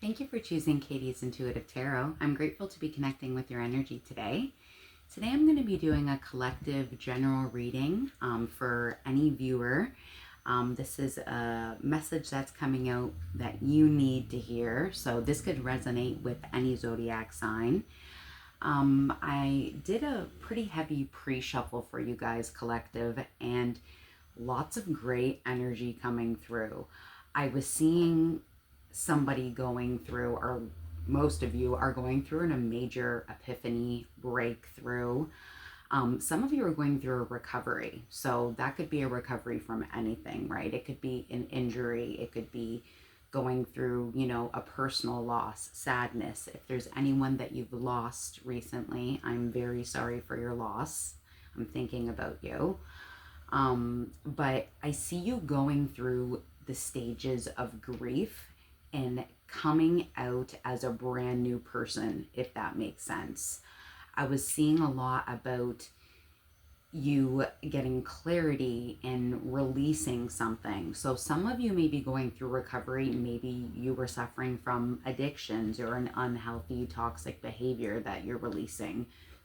Thank you for choosing Katie's Intuitive Tarot. I'm grateful to be connecting with your energy today. Today I'm going to be doing a collective general reading for any viewer. This is a message that's coming out that you need to hear, so this could resonate with any zodiac sign. I did a pretty heavy pre-shuffle for you guys, collective, and lots of great energy coming through. I was seeing somebody going through, or most of you are going through, a major epiphany breakthrough. Some of you are going through a recovery. So that could be a recovery from anything, right? It could be an injury. It could be going through, a personal loss, sadness. If there's anyone that you've lost recently, I'm very sorry for your loss. I'm thinking about you. But I see you going through the stages of grief and coming out as a brand new person, if that makes sense. I was seeing a lot about you getting clarity and releasing something. So some of you may be going through recovery. Maybe you were suffering from addictions or an unhealthy, toxic behavior that you're releasing.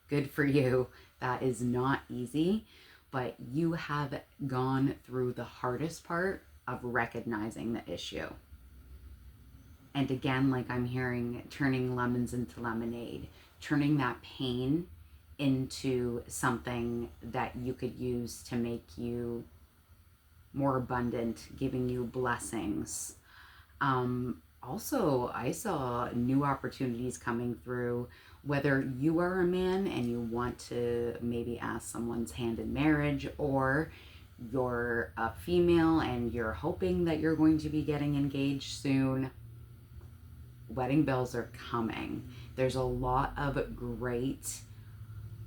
Good for you. That is not easy, but you have gone through the hardest part of recognizing the issue. And again, like I'm hearing, turning lemons into lemonade, turning that pain into something that you could use to make you more abundant, giving you blessings. Also, I saw new opportunities coming through, whether you are a man and you want to maybe ask someone's hand in marriage, or you're a female and you're hoping that you're going to be getting engaged soon. Wedding bells are coming. There's a lot of great,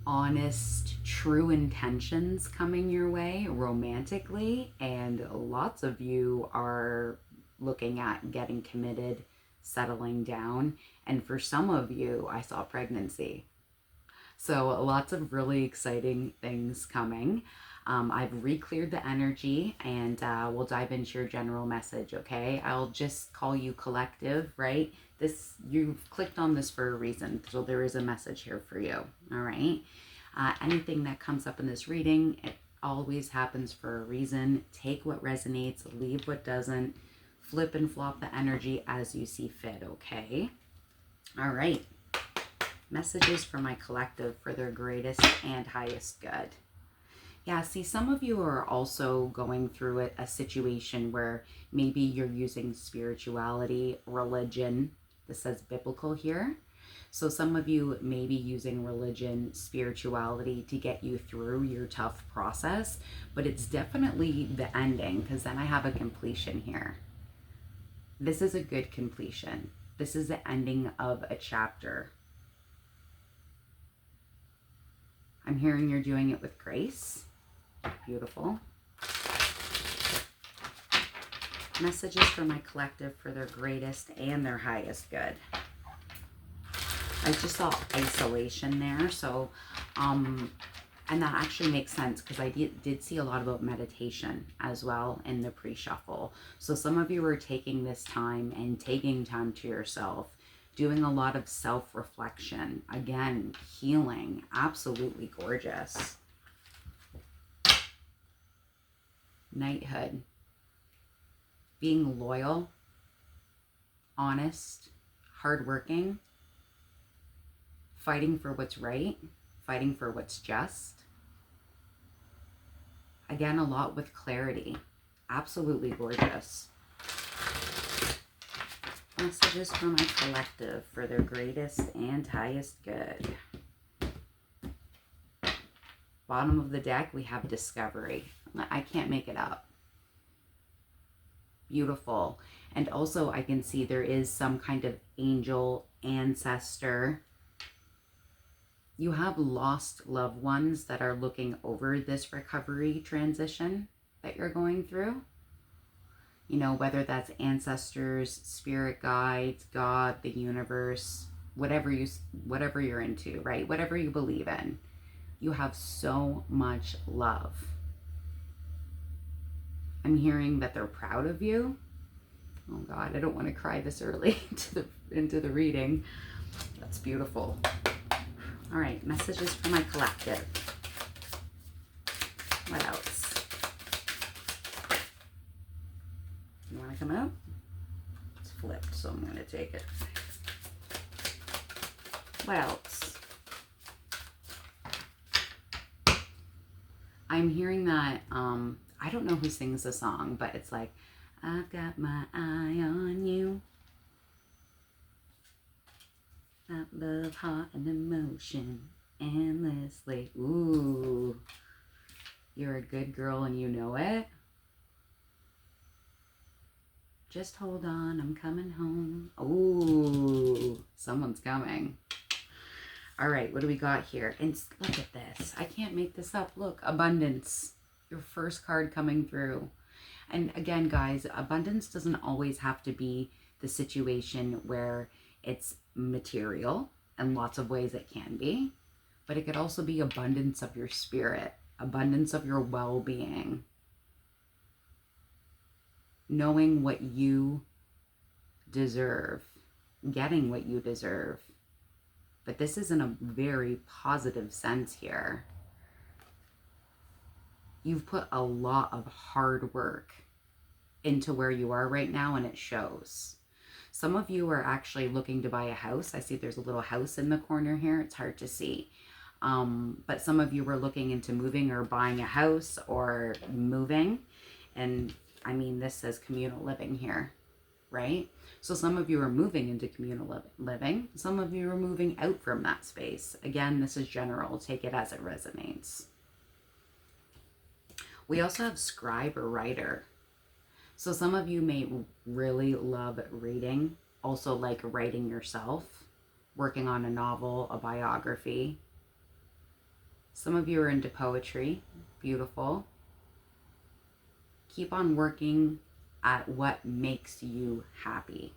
honest, true intentions coming your way romantically, and lots of you are looking at getting committed, settling down, and for some of you, I saw pregnancy. So lots of really exciting things coming. I've re-cleared the energy, and we'll dive into your general message, okay? I'll just call you collective, right? You've clicked on this for a reason, so there is a message here for you, all right? Anything that comes up in this reading, it always happens for a reason. Take what resonates, leave what doesn't. Flip and flop the energy as you see fit, okay? All right. Messages for my collective for their greatest and highest good. Yeah, see, some of you are also going through a situation where maybe you're using spirituality, religion. This says biblical here. So some of you may be using religion, spirituality to get you through your tough process, but it's definitely the ending, because then I have a completion here. This is a good completion. This is the ending of a chapter. I'm hearing you're doing it with grace. Beautiful. Messages for my collective for their greatest and their highest good. I just saw isolation there, so and that actually makes sense, because I did see a lot about meditation as well in the pre-shuffle. So some of you are taking this time and taking time to yourself, doing a lot of self-reflection. Again, healing, absolutely gorgeous. Knighthood. Being loyal, honest, hardworking, fighting for what's right, fighting for what's just. Again, a lot with clarity. Absolutely gorgeous. Messages for my collective for their greatest and highest good. Bottom of the deck, we have discovery. I can't make it up. Beautiful. And also I can see there is some kind of angel, ancestor. You have lost loved ones that are looking over this recovery transition that you're going through. Whether that's ancestors, spirit guides, God, the universe, whatever you're into, right? Whatever you believe in. You have so much love. I'm hearing that they're proud of you. Oh God, I don't want to cry this early into the reading. That's beautiful. All right, messages for my collective. What else? You want to come out? It's flipped, so I'm going to take it. What else? I'm hearing that, I don't know who sings the song, but it's like, I've got my eye on you. That love, heart, and emotion endlessly. Ooh, you're a good girl and you know it. Just hold on, I'm coming home. Ooh, someone's coming. All right, what do we got here? And look at this. I can't make this up. Look, abundance. Your first card coming through. And again, guys, abundance doesn't always have to be the situation where it's material. In lots of ways it can be. But it could also be abundance of your spirit, abundance of your well-being. Knowing what you deserve, getting what you deserve. But this is in a very positive sense here. You've put a lot of hard work into where you are right now, and it shows. Some of you are actually looking to buy a house. I see there's a little house in the corner here. It's hard to see. But some of you were looking into moving or buying a house or moving. And I mean, this says communal living here, right? So some of you are moving into communal living. Some of you are moving out from that space. Again, this is general. Take it as it resonates. We also have scribe or writer. So some of you may really love reading, also like writing yourself, working on a novel, a biography. Some of you are into poetry. Beautiful. Keep on working at what makes you happy.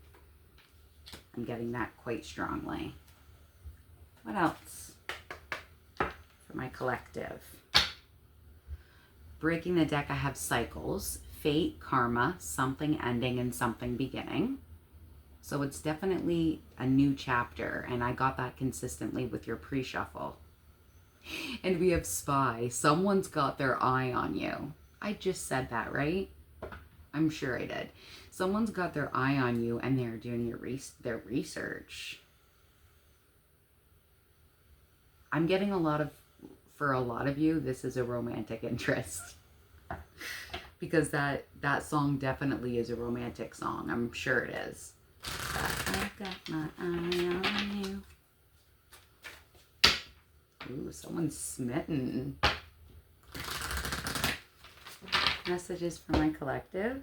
I'm getting that quite strongly. What else for my collective? Breaking the deck, I have cycles, fate, karma, something ending and something beginning. So it's definitely a new chapter, and I got that consistently with your pre-shuffle. And we have spy. Someone's got their eye on you. I just said that, right? I'm sure I did. Someone's got their eye on you and they're doing their research. I'm getting for a lot of you, this is a romantic interest. Because that song definitely is a romantic song. I'm sure it is. I've got my eye on you. Ooh, someone's smitten. Messages for my collective.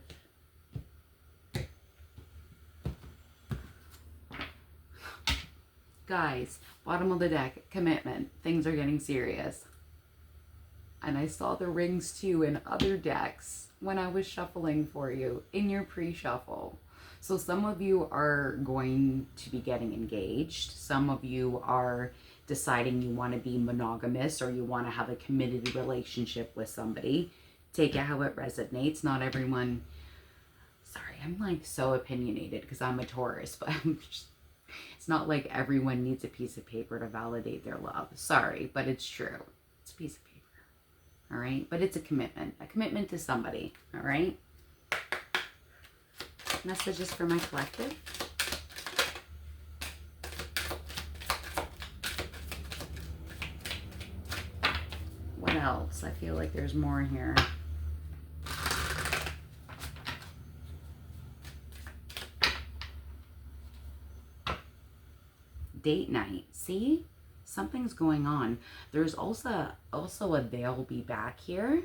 Guys, bottom of the deck, commitment. Things are getting serious. And I saw the rings too in other decks when I was shuffling for you in your pre-shuffle. So some of you are going to be getting engaged. Some of you are deciding you want to be monogamous or you want to have a committed relationship with somebody. Take it how it resonates. Not everyone, sorry, I'm like so opinionated because I'm a Taurus, but it's not like everyone needs a piece of paper to validate their love. Sorry, but it's true. It's a piece of paper. All right, but it's a commitment to somebody. All right. Messages for my collective. What else? I feel like there's more here. Date night. See? Something's going on. There's also a they'll be back here.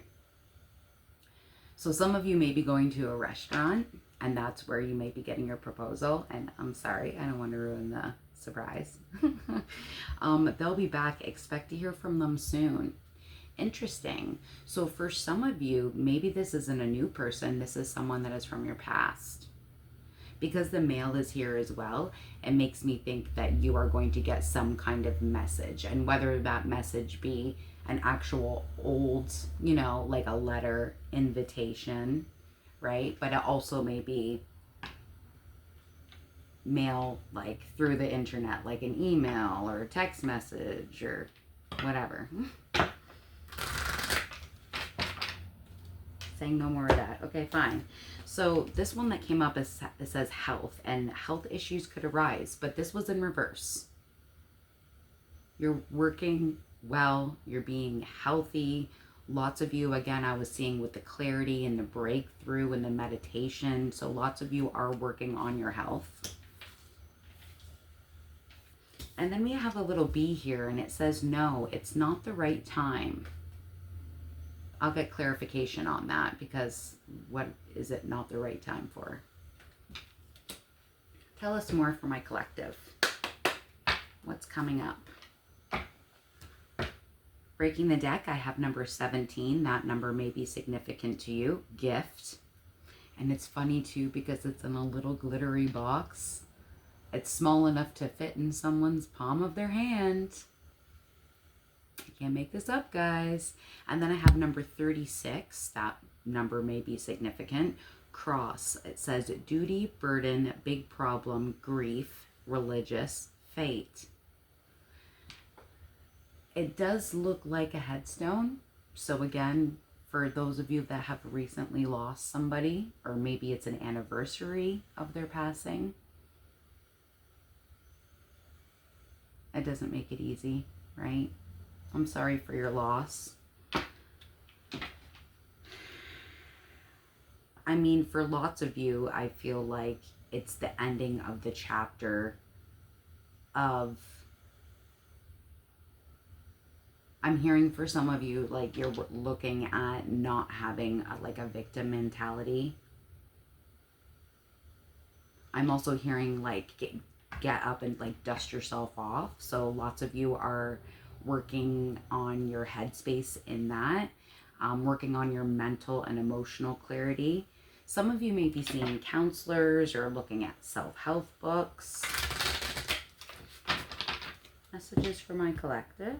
So some of you may be going to a restaurant and that's where you may be getting your proposal. And I'm sorry, I don't want to ruin the surprise. They'll be back. Expect to hear from them soon. Interesting. So for some of you, maybe this isn't a new person. This is someone that is from your past. Because the male is here as well, it makes me think that you are going to get some kind of message. And whether that message be an actual old, like a letter, invitation, right? But it also may be mail, like through the internet, like an email or a text message or whatever. Saying no more of that. Okay, fine. So this one that came up is, it says health, and health issues could arise, but this was in reverse. You're working well, you're being healthy. Lots of you, again, I was seeing with the clarity and the breakthrough and the meditation. So lots of you are working on your health. And then we have a little B here, and it says, no, it's not the right time. I'll get clarification on that, because what is it not the right time for? Tell us more for my collective. What's coming up? Breaking the deck, I have number 17. That number may be significant to you. Gift. And it's funny too, because it's in a little glittery box. It's small enough to fit in someone's palm of their hand. I can't make this up, guys. And then I have number 36. That number may be significant. Cross. It says duty, burden, big problem, grief, religious, fate. It does look like a headstone. So again, for those of you that have recently lost somebody, or maybe it's an anniversary of their passing, it doesn't make it easy, right? I'm sorry for your loss. I mean, for lots of you, I feel like it's the ending of the chapter of, I'm hearing for some of you, like you're looking at not having like a victim mentality. I'm also hearing like get up and like dust yourself off. So lots of you are working on your headspace in that, working on your mental and emotional clarity. Some of you may be seeing counselors or looking at self-help books. Messages for my collective.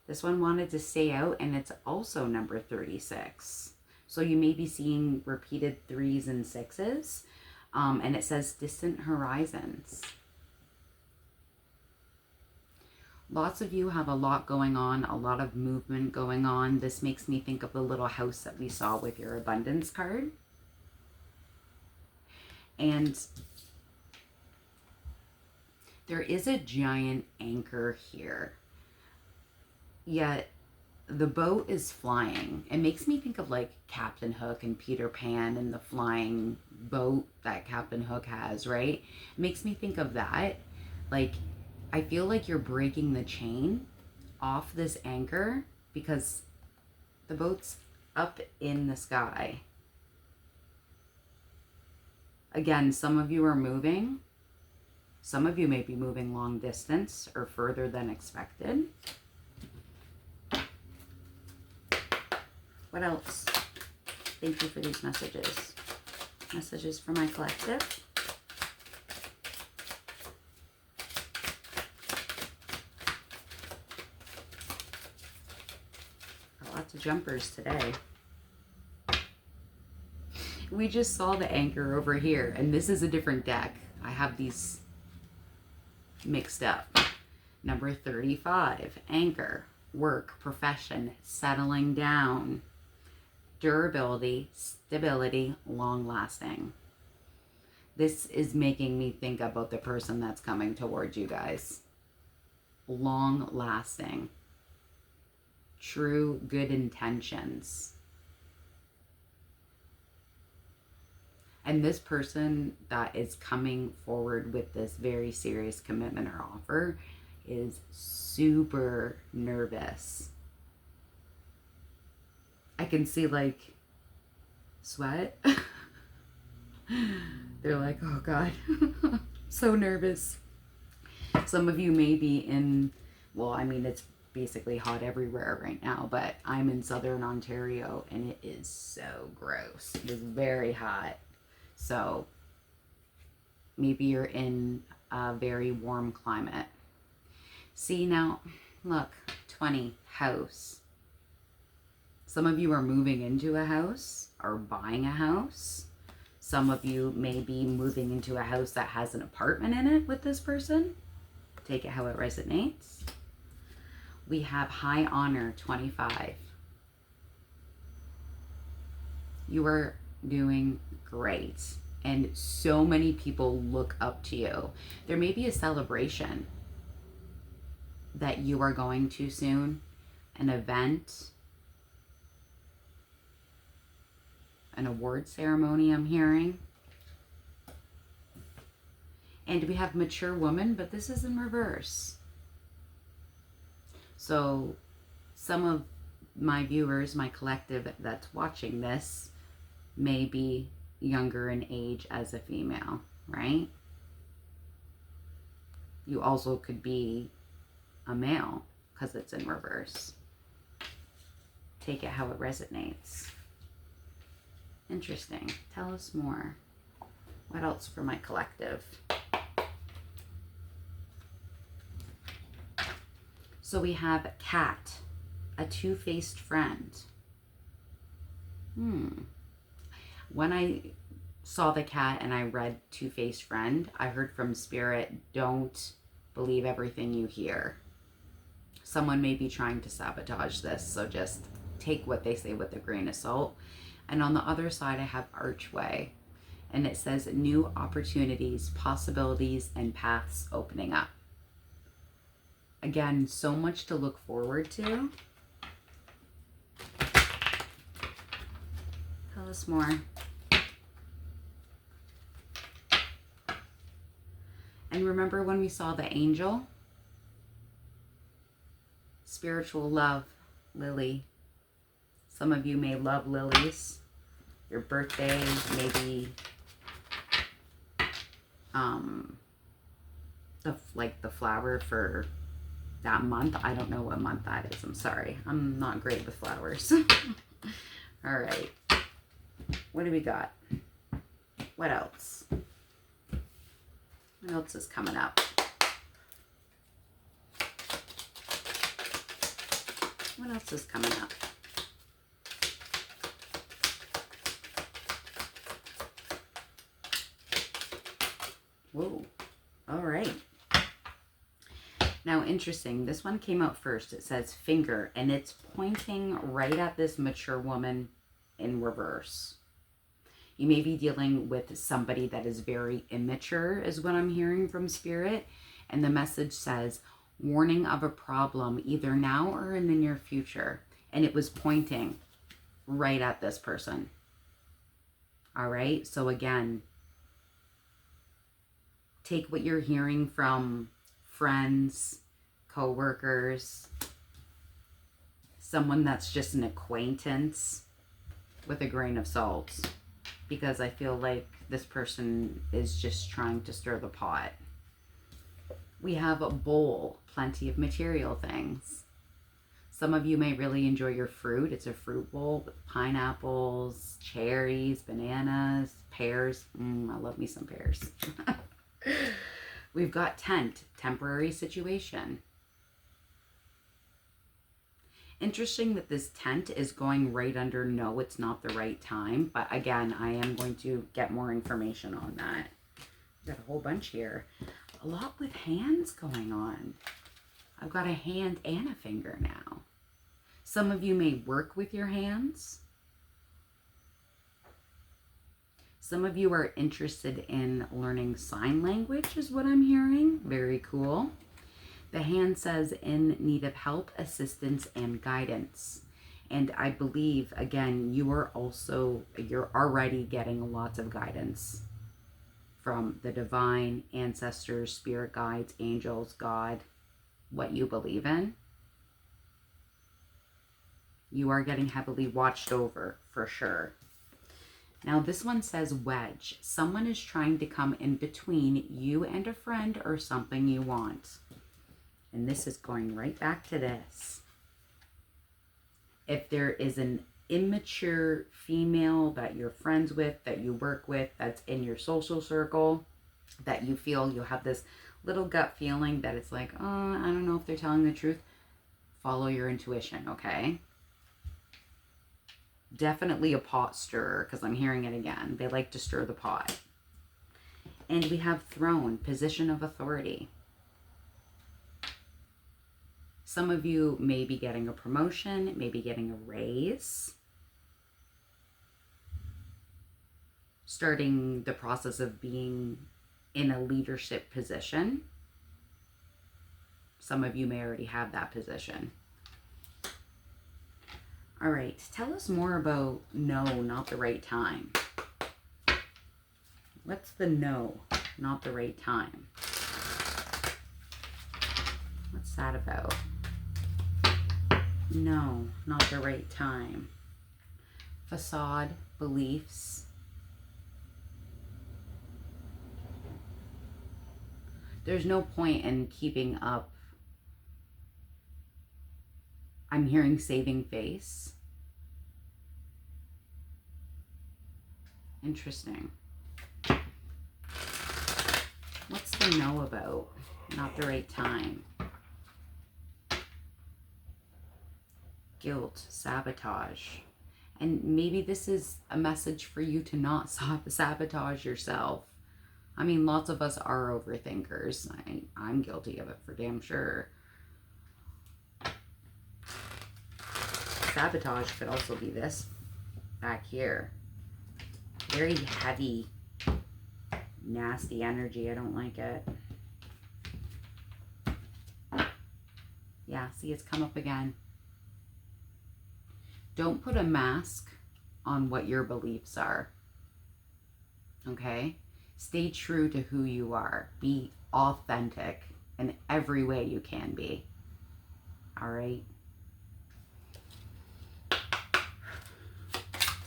This one wanted to stay out, and it's also number 36. So you may be seeing repeated 3s and 6s. And it says distant horizons. Lots of you have a lot going on, a lot of movement going on. This makes me think of the little house that we saw with your abundance card. And there is a giant anchor here. Yet the boat is flying. It makes me think of like Captain Hook and Peter Pan and the flying boat that Captain Hook has, right? It makes me think of that. Like, I feel like you're breaking the chain off this anchor because the boat's up in the sky. Again, some of you are moving. Some of you may be moving long distance or further than expected. What else? Thank you for these messages. Messages for my collective. Got lots of jumpers today. We just saw the anchor over here, and this is a different deck. I have these mixed up. Number 35, anchor, work, profession, settling down. Durability, stability, long-lasting. This is making me think about the person that's coming towards you guys. Long-lasting. True good intentions. And this person that is coming forward with this very serious commitment or offer is super nervous. I can see like sweat. They're like, oh God, so nervous. Some of you may be in, well, I mean, it's basically hot everywhere right now, but I'm in Southern Ontario and it is so gross. It is very hot. So maybe you're in a very warm climate. See now, look, 20, house. Some of you are moving into a house or buying a house. Some of you may be moving into a house that has an apartment in it with this person. Take it how it resonates. We have high honor, 25. You are doing great. And so many people look up to you. There may be a celebration that you are going to soon, an event, an award ceremony I'm hearing. And we have mature woman, but this is in reverse. So some of my viewers, my collective that's watching this, may be younger in age as a female, right? You also could be a male because it's in reverse. Take it how it resonates. Interesting. Tell us more. What else for my collective? So we have cat, a two-faced friend. When I saw the cat and I read two-faced friend, I heard from Spirit, don't believe everything you hear. Someone may be trying to sabotage this, so just take what they say with a grain of salt. And on the other side, I have archway, and it says new opportunities, possibilities, and paths opening up. Again, so much to look forward to. Tell us more. And remember when we saw the angel? Spiritual love, lily. Some of you may love lilies. Your birthday, maybe the flower for that month. I don't know what month that is. I'm sorry. I'm not great with flowers. All right. What do we got? What else? What else is coming up? What else is coming up? Whoa. All right. Now, interesting. This one came out first. It says finger, and it's pointing right at this mature woman in reverse. You may be dealing with somebody that is very immature, is what I'm hearing from Spirit. And the message says, warning of a problem, either now or in the near future. And it was pointing right at this person. All right. So again, take what you're hearing from friends, co-workers, someone that's just an acquaintance, with a grain of salt. Because I feel like this person is just trying to stir the pot. We have a bowl, plenty of material things. Some of you may really enjoy your fruit. It's a fruit bowl with pineapples, cherries, bananas, pears. I love me some pears. We've got tent, temporary situation. Interesting that this tent is going right under no, it's not the right time. But again, I am going to get more information on that. Got a whole bunch here. A lot with hands going on. I've got a hand and a finger now. Some of you may work with your hands. Some of you are interested in learning sign language, is what I'm hearing. Very cool. The hand says in need of help, assistance, and guidance. And I believe, again, you're already getting lots of guidance from the divine, ancestors, spirit guides, angels, God, what you believe in. You are getting heavily watched over, for sure. Now, this one says wedge. Someone is trying to come in between you and a friend or something you want. And this is going right back to this. If there is an immature female that you're friends with, that you work with, that's in your social circle, that you feel you have this little gut feeling that it's like, oh, I don't know if they're telling the truth, follow your intuition, okay? Definitely a pot stirrer, because I'm hearing it again. They like to stir the pot. And we have throne, position of authority. Some of you may be getting a promotion, maybe getting a raise, starting the process of being in a leadership position. Some of you may already have that position. All right, tell us more about no, not the right time. What's the no, not the right time? What's that about? No, not the right time. Facade, beliefs. There's no point in keeping up. I'm hearing saving face. Interesting. What's the no about? Not the right time. Guilt, sabotage. And maybe this is a message for you to not sabotage yourself. I mean, lots of us are overthinkers. I'm guilty of it for damn sure. Sabotage could also be this back here. Very heavy, nasty energy. I don't like it. Yeah, see, it's come up again. Don't put a mask on what your beliefs are. Okay? Stay true to who you are. Be authentic in every way you can be. All right?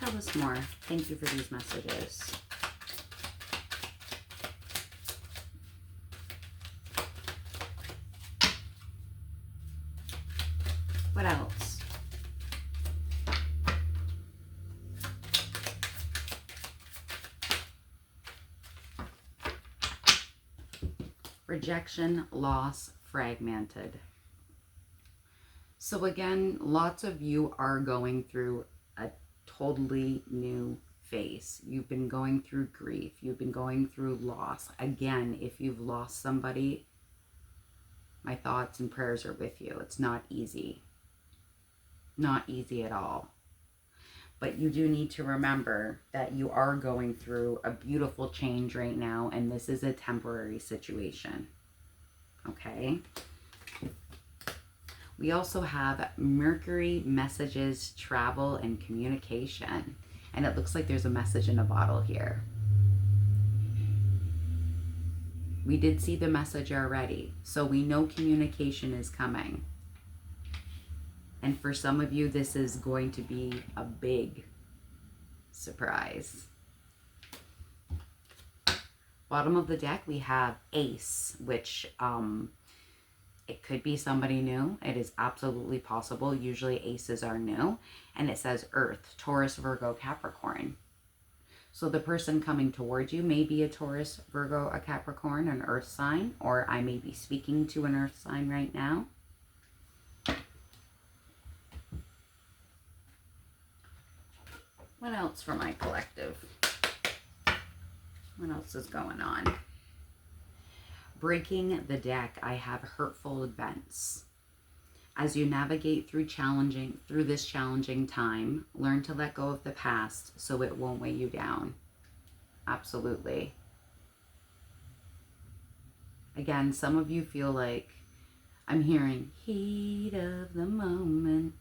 Tell us more. Thank you for these messages. What else? Rejection, loss, fragmented. So again, lots of you are going through a totally new phase. You've been going through grief. You've been going through loss. Again, if you've lost somebody, my thoughts and prayers are with you. It's not easy. Not easy at all. But you do need to remember that you are going through a beautiful change right now, and this is a temporary situation. Okay? We also have Mercury, messages, travel, and communication. And it looks like there's a message in a bottle here. We did see the message already, so we know communication is coming. And for some of you, this is going to be a big surprise. Bottom of the deck, we have Ace, which it could be somebody new. It is absolutely possible. Usually aces are new. And it says Earth, Taurus, Virgo, Capricorn. So the person coming towards you may be a Taurus, Virgo, a Capricorn, an Earth sign, or I may be speaking to an Earth sign right now. What else for my collective? What else is going on? Breaking the deck, I have hurtful events. As you navigate through this challenging time, learn to let go of the past so it won't weigh you down. Absolutely. Again, some of you feel like I'm hearing heat of the moment.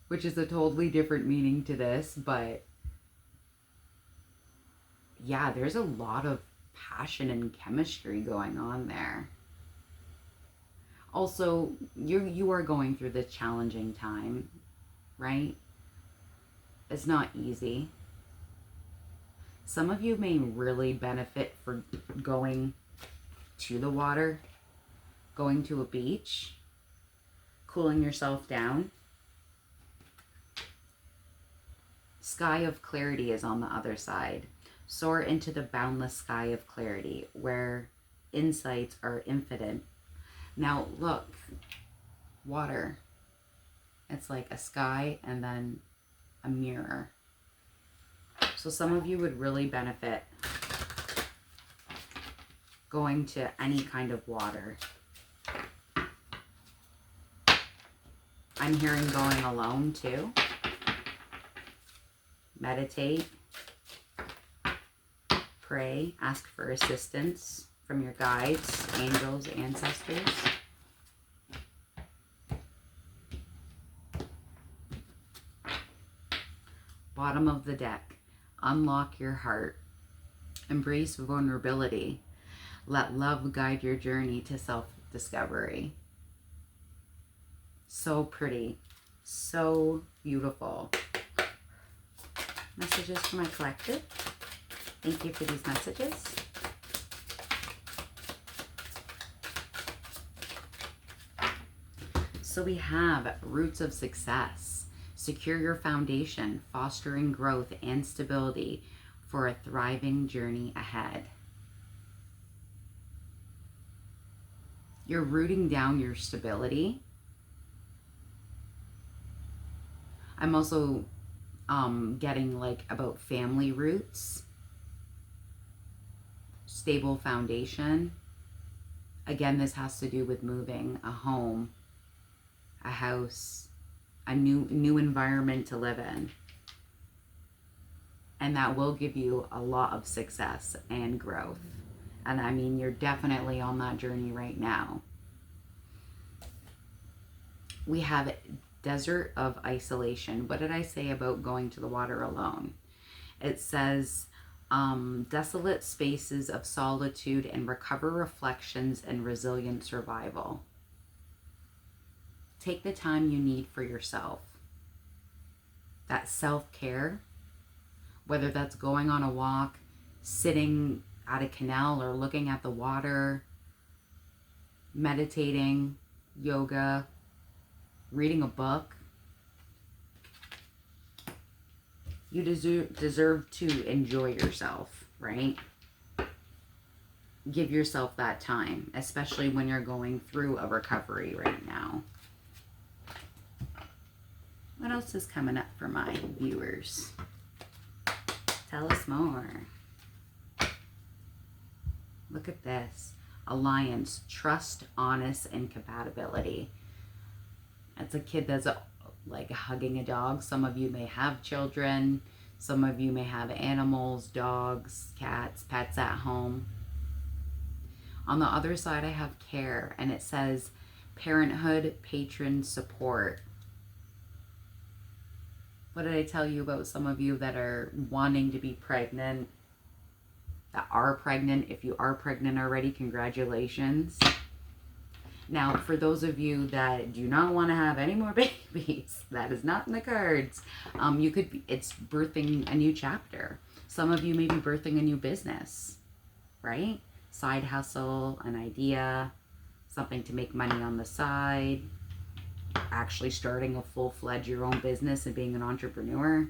Which is a totally different meaning to this, but yeah, there's a lot of passion and chemistry going on there. Also, you are going through this challenging time, right? It's not easy. Some of you may really benefit for going to the water, going to a beach, cooling yourself down. Sky of clarity is on the other side. Soar into the boundless sky of clarity, where insights are infinite. Now, look, water. It's like a sky and then a mirror. So some of you would really benefit going to any kind of water. I'm hearing going alone too. Meditate, pray, ask for assistance from your guides, angels, ancestors. Bottom of the deck, unlock your heart, embrace vulnerability, let love guide your journey to self-discovery. So pretty, so beautiful. Messages for my collective. Thank you for these messages. So we have roots of success. Secure your foundation, fostering growth and stability for a thriving journey ahead. You're rooting down your stability. I'm also getting like about family roots, stable foundation. Again, this has to do with moving, a home, a house, a new environment to live in. And that will give you a lot of success and growth. And I mean, you're definitely on that journey right now. We have desert of isolation. What did I say about going to the water alone? It says desolate spaces of solitude and recover reflections and resilient survival. Take the time you need for yourself. That self-care, whether that's going on a walk, sitting at a canal or looking at the water, meditating, yoga, reading a book. You deserve to enjoy yourself, right? Give yourself that time, especially when you're going through a recovery right now. What else is coming up for my viewers? Tell us more. Look at this. Alliance, trust, honest, and compatibility. It's a kid that's like hugging a dog. Some of you may have children. Some of you may have animals, dogs, cats, pets at home. On the other side, I have care, and it says parenthood, patron, support. What did I tell you about some of you that are wanting to be pregnant, that are pregnant? If you are pregnant already, congratulations. Now, for those of you that do not want to have any more babies, that is not in the cards. It's birthing a new chapter. Some of you may be birthing a new business, right? Side hustle, an idea, something to make money on the side, actually starting a full-fledged your own business and being an entrepreneur.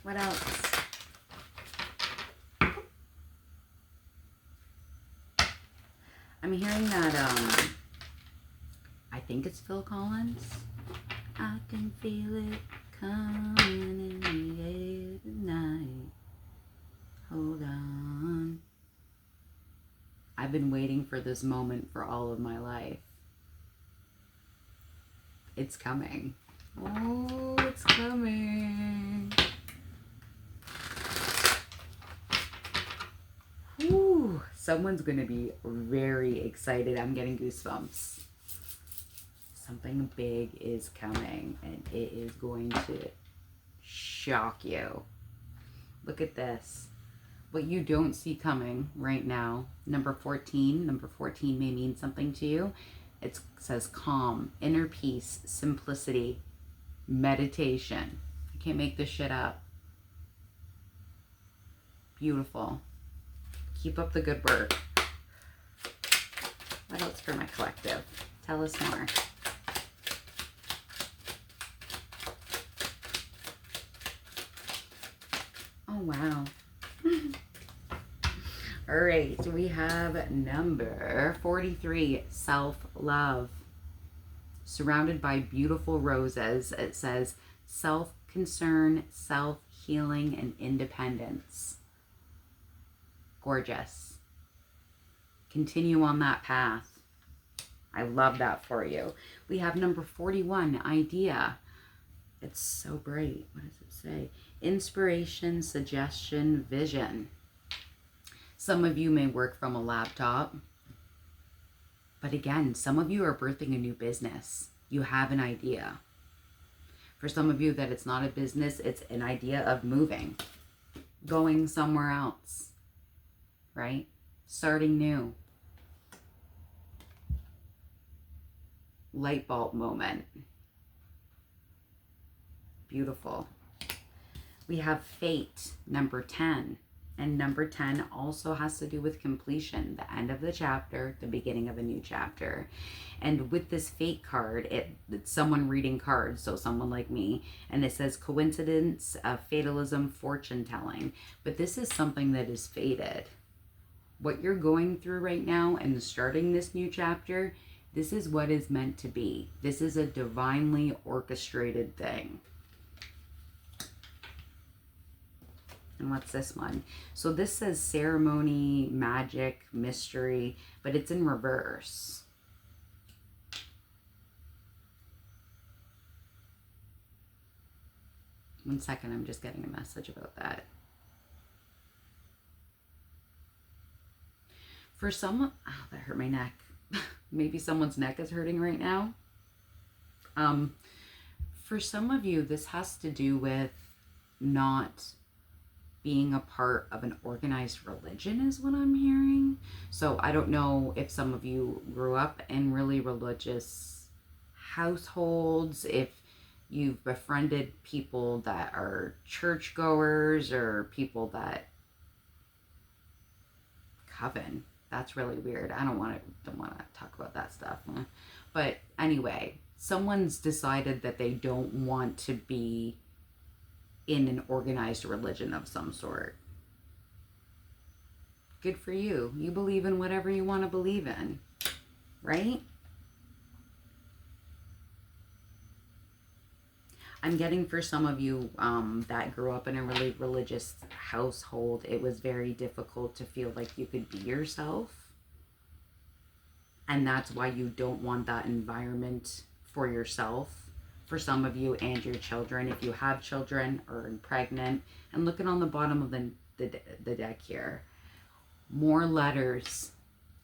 What else? I'm hearing that, I think it's Phil Collins. I can feel it coming in the air tonight. Hold on. I've been waiting for this moment for all of my life. It's coming. Oh, it's coming. Ooh, someone's going to be very excited. I'm getting goosebumps. Something big is coming, and it is going to shock you. Look at this. What you don't see coming right now. Number 14. Number 14 may mean something to you. It says calm, inner peace, simplicity, meditation. You can't make this shit up. Beautiful. Keep up the good work. What else for my collective? Tell us more. Oh, wow. All right, we have number 43, self-love. Surrounded by beautiful roses, it says self-concern, self-healing, and independence. Gorgeous. Continue on that path. I love that for you. We have number 41, idea. It's so bright. What does it say? Inspiration, suggestion, vision. Some of you may work from a laptop. But again, some of you are birthing a new business. You have an idea. For some of you that it's not a business, it's an idea of moving. Going somewhere else. Right? Starting new. Light bulb moment. Beautiful. We have fate, number 10. And number 10 also has to do with completion, the end of the chapter, the beginning of a new chapter. And with this fate card, it's someone reading cards, so someone like me, and it says coincidence, fatalism, fortune telling. But this is something that is fated. What you're going through right now and starting this new chapter, this is what is meant to be. This is a divinely orchestrated thing. And what's this one? So this says ceremony, magic, mystery, but it's in reverse. One second, I'm just getting a message about that. For some, oh, that hurt my neck. Maybe someone's neck is hurting right now. For some of you, this has to do with not being a part of an organized religion is what I'm hearing. So I don't know if some of you grew up in really religious households, if you've befriended people that are churchgoers or people that coven. That's really weird. I don't want to talk about that stuff. But anyway, someone's decided that they don't want to be in an organized religion of some sort. Good for you. You believe in whatever you want to believe in, right? I'm getting for some of you that grew up in a really religious household, it was very difficult to feel like you could be yourself. And that's why you don't want that environment for yourself. For some of you and your children, if you have children or are pregnant. And looking on the bottom of the deck here, more letters,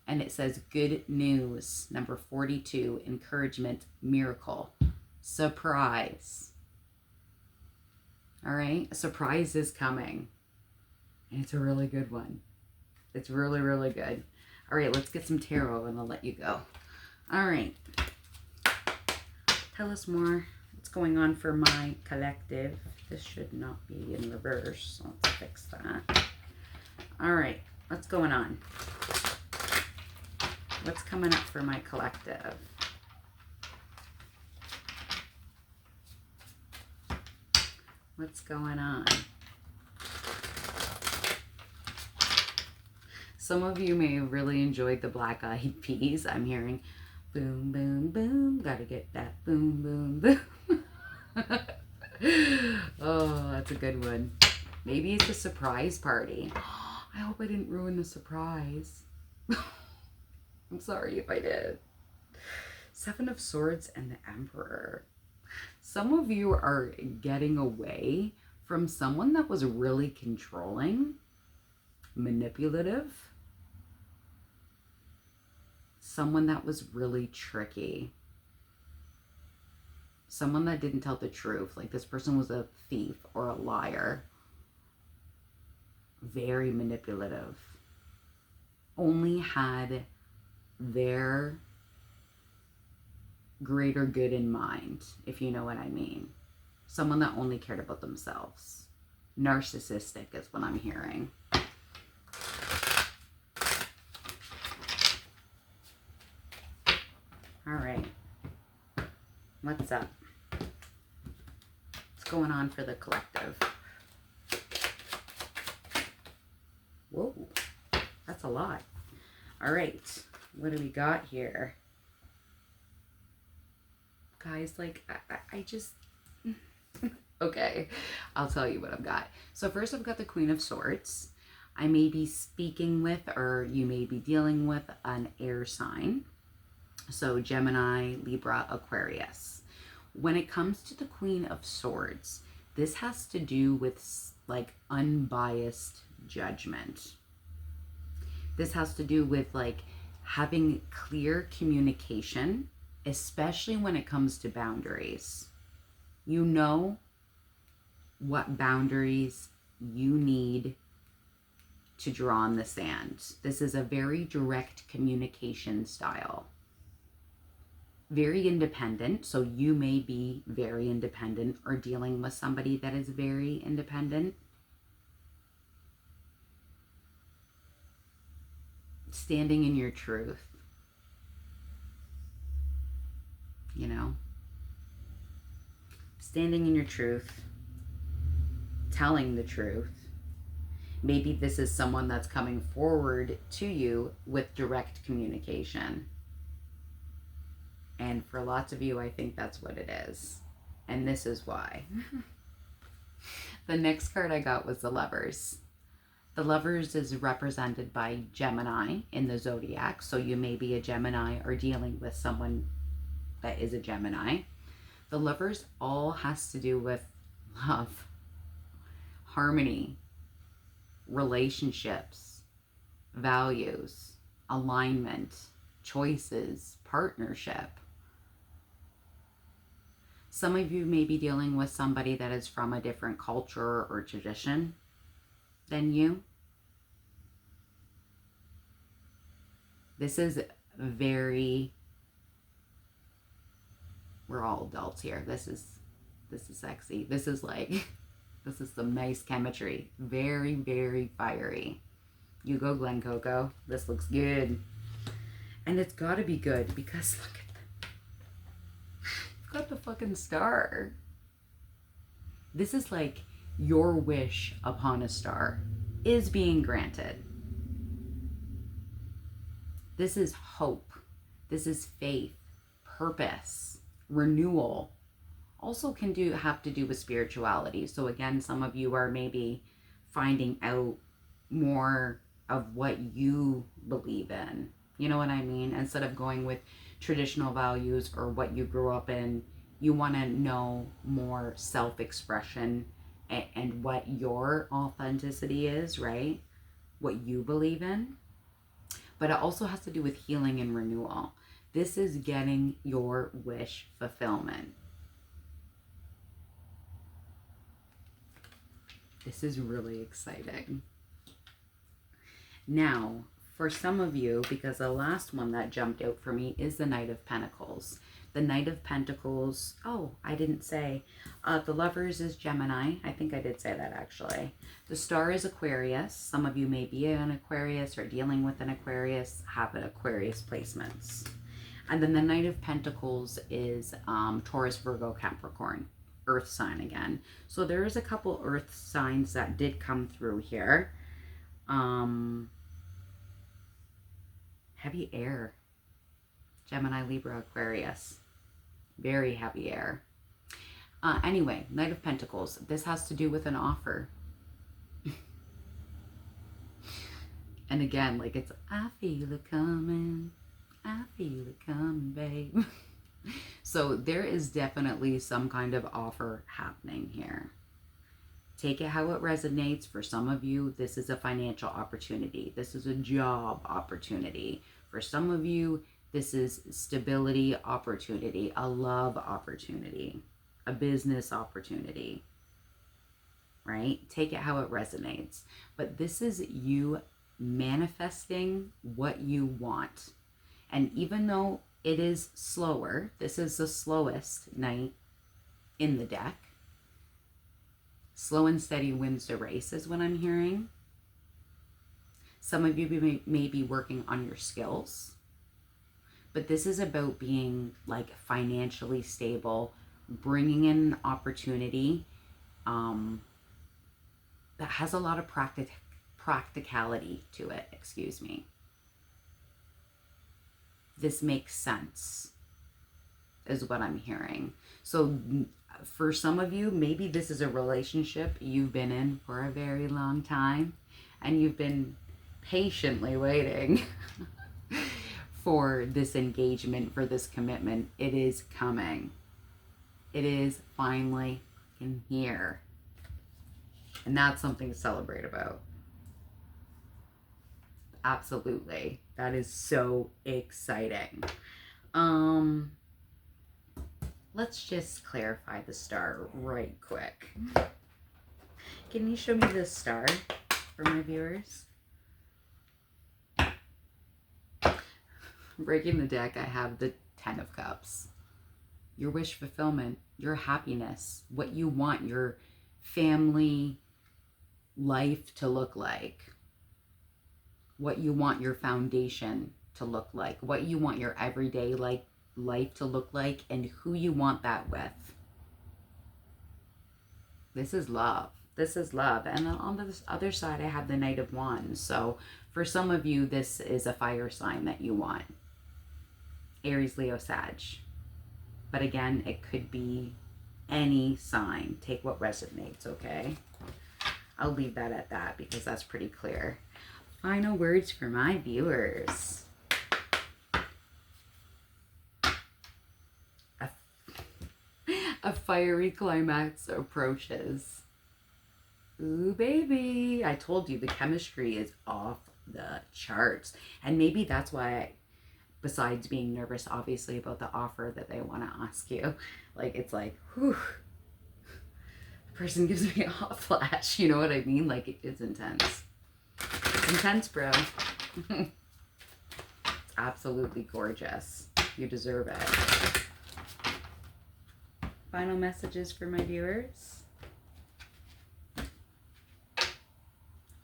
and it says good news, number 42, encouragement, miracle, surprise. All right, a surprise is coming, and it's a really good one. It's really, really good. All right, let's get some tarot and I'll let you go. All right. Tell us more. What's going on for my collective? This should not be in reverse, so let's fix that. All right, what's going on? What's coming up for my collective? What's going on? Some of you may have really enjoyed the Black Eyed Peas. I'm hearing boom, boom, boom. Gotta get that boom, boom, boom. Oh, that's a good one. Maybe it's a surprise party. I hope I didn't ruin the surprise. I'm sorry if I did. Seven of Swords and the Emperor. Some of you are getting away from someone that was really controlling, manipulative, someone that was really tricky, someone that didn't tell the truth. Like this person was a thief or a liar, very manipulative, only had their greater good in mind, if you know what I mean. Someone that only cared about themselves. Narcissistic is what I'm hearing. All right. What's up? What's going on for the collective? That's a lot. All right. What do we got here? Guys, like, I just... Okay, I'll tell you what I've got. So first I've got the Queen of Swords. I may be speaking with, or you may be dealing with, an air sign. So Gemini, Libra, Aquarius. When it comes to the Queen of Swords, this has to do with like unbiased judgment. This has to do with like having clear communication, especially when it comes to boundaries. You know what boundaries you need to draw in the sand. This is a very direct communication style. Very independent, so you may be very independent or dealing with somebody that is very independent. Standing in your truth, you know? Standing in your truth, telling the truth. Maybe this is someone that's coming forward to you with direct communication. And for lots of you, I think that's what it is. And this is why. The next card I got was the Lovers. The Lovers is represented by Gemini in the zodiac. So you may be a Gemini or dealing with someone that is a Gemini. The Lovers all has to do with love, harmony, relationships, values, alignment, choices, partnership. Some of you may be dealing with somebody that is from a different culture or tradition than you. This is very, we're all adults here. This is sexy. This is like, this is some nice chemistry. Very, very fiery. You go, Glen Coco. This looks good. And it's got to be good because look at got the fucking star. This is like your wish upon a star is being granted. This is hope. This is faith, purpose, renewal. Also can have to do with spirituality. So again, some of you are maybe finding out more of what you believe in. You know what I mean? Instead of going with traditional values or what you grew up in, you want to know more self-expression and what your authenticity is, right? What you believe in. But it also has to do with healing and renewal. This is getting your wish fulfillment. This is really exciting. Now, for some of you, because the last one that jumped out for me is the Knight of Pentacles. The Knight of Pentacles, oh, I didn't say. The Lovers is Gemini. I think I did say that actually. The Star is Aquarius. Some of you may be an Aquarius or dealing with an Aquarius, have an Aquarius placements. And then the Knight of Pentacles is Taurus, Virgo, Capricorn. Earth sign again. So there is a couple earth signs that did come through here. Heavy air. Gemini, Libra, Aquarius. Very heavy air. Anyway, Knight of Pentacles. This has to do with an offer. And again, like it's, I feel it coming. I feel it coming, babe. So there is definitely some kind of offer happening here. Take it how it resonates. For some of you, this is a financial opportunity. This is a job opportunity. For some of you, this is stability opportunity, a love opportunity, a business opportunity, right? Take it how it resonates. But this is you manifesting what you want. And even though it is slower, this is the slowest knight in the deck. Slow and steady wins the race is what I'm hearing. Some of you may be working on your skills. But this is about being like financially stable, bringing in an opportunity that has a lot of practicality to it, excuse me. This makes sense, is what I'm hearing. So for some of you, maybe this is a relationship you've been in for a very long time, and you've been patiently waiting for this engagement, for this commitment. It is coming. It is finally in here. And that's something to celebrate about. Absolutely. That is so exciting. Let's just clarify the star right quick. Can you show me the star for my viewers? Breaking the deck, I have the 10 of Cups. Your wish fulfillment, your happiness, what you want your family life to look like, what you want your foundation to look like, what you want your everyday life to look like, and who you want that with. This is love. This is love. And then on the other side, I have the Knight of Wands. So for some of you, this is a fire sign that you want. Aries, Leo, Sag. But again, it could be any sign. Take what resonates, okay? I'll leave that at that because that's pretty clear. Final words for my viewers. A fiery climax approaches. Ooh, baby. I told you the chemistry is off the charts. And maybe that's why besides being nervous, obviously, about the offer that they want to ask you, like, it's like, whew, the person gives me a hot flash. You know what I mean? Like, it's intense. It's intense, bro. It's absolutely gorgeous. You deserve it. Final messages for my viewers.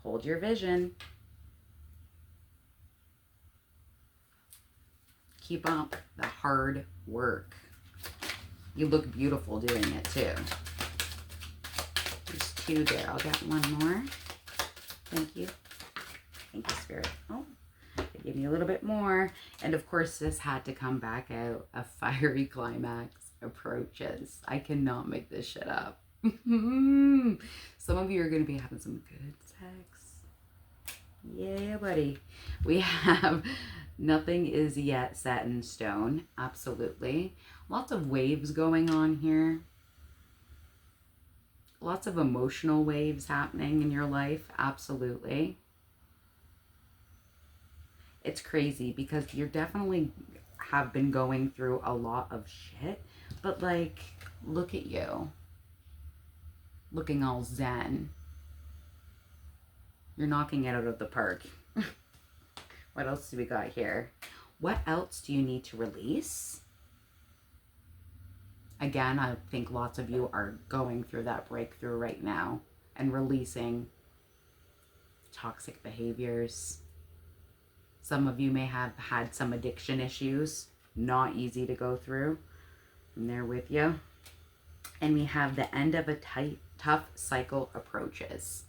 Hold your vision. Keep up the hard work. You look beautiful doing it too. There's 2 there. I'll get 1 more. Thank you. Thank you, Spirit. Oh, they gave me a little bit more. And of course, this had to come back out. A fiery climax approaches. I cannot make this shit up. Some of you are going to be having some good sex. Yeah, buddy. We have nothing is yet set in stone. Absolutely. Lots of waves going on here. Lots of emotional waves happening in your life. Absolutely. It's crazy because you're definitely have been going through a lot of shit. But like, look at you. Looking all zen. You're knocking it out of the park. What else do we got here? What else do you need to release? Again, I think lots of you are going through that breakthrough right now and releasing toxic behaviors. Some of you may have had some addiction issues. Not easy to go through. I'm there with you. And we have the end of a tough cycle approaches.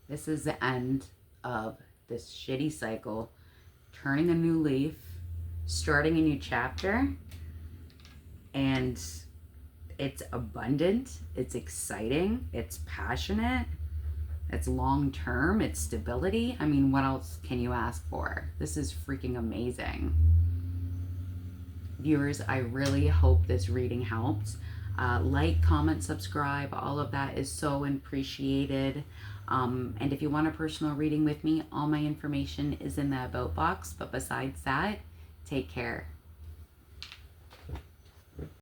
This is the end of this shitty cycle, turning a new leaf, starting a new chapter, and it's abundant, it's exciting, it's passionate, it's long-term, it's stability. I mean, what else can you ask for? This is freaking amazing. Viewers, I really hope this reading helped. Like, comment, subscribe, all of that is so appreciated. And if you want a personal reading with me, all my information is in the about box. But besides that, take care.